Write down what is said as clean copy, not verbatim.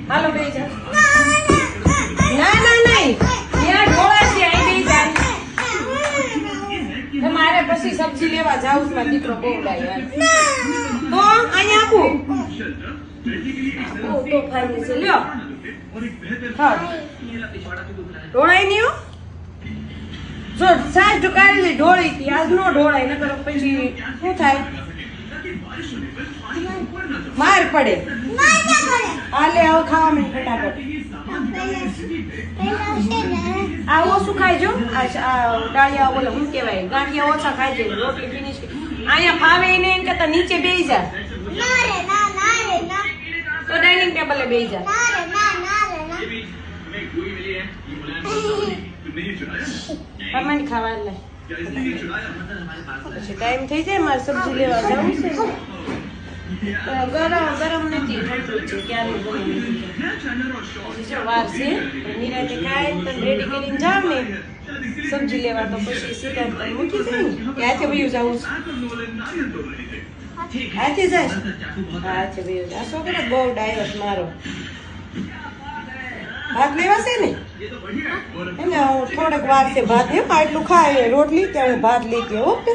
હાલો બે જાઓ. ના ના નહીં, ત્યાં ઢોળા છે, અહીં બે જાય. મારે પછી સબ્જી લેવા જાઉં છું, મારો દીકરો બહુ ડાય. તો અહીંયા આપું તો ફાઈન છે, લ્યો. હા ઢોળાઈ નહીં હો. જો સાજ કાઢી ઢોળી હતી, આજ નો ઢોળાય નકર પછી શું થાય, માર પડે. હાલે આવો ખાવા માંડ ફટાફટ. આ ઓછું ખાઈજો, આ ડાળિયા બોલે શું કહેવાય, ગાંઠિયા ઓછા ખાઈજો, રોટલી ફિનિશ. અહીંયા ફાવે એને એમ કરતા નીચે બેસી જા, તો ડાઇનિંગ ટેબલે બેસી જા. મને ખાવા લે પછી ટાઈમ થઈ જાય, મારે સબ્જી લેવા જવું છે. ગરમ નથી, ઠંડુ છે, ક્યારે ગરમ નથી. વાર છે, નિરાતે ખાય તો રેડી કરીને જાવ ને સબ્જી લેવા, તો પછી સીધા મૂકી જાય ને. હાથે વયું જવું છે, હાથે જાય. હાથે વયું જાય. આ છોકરા બહુ ડાયવર્સ મારો. ભાત લેવાશે ને એટલે થોડોક વાર છે ભાત, એમ આટલું ખાય રોટલી ત્યાં હું ભાત લેતી. ઓકે.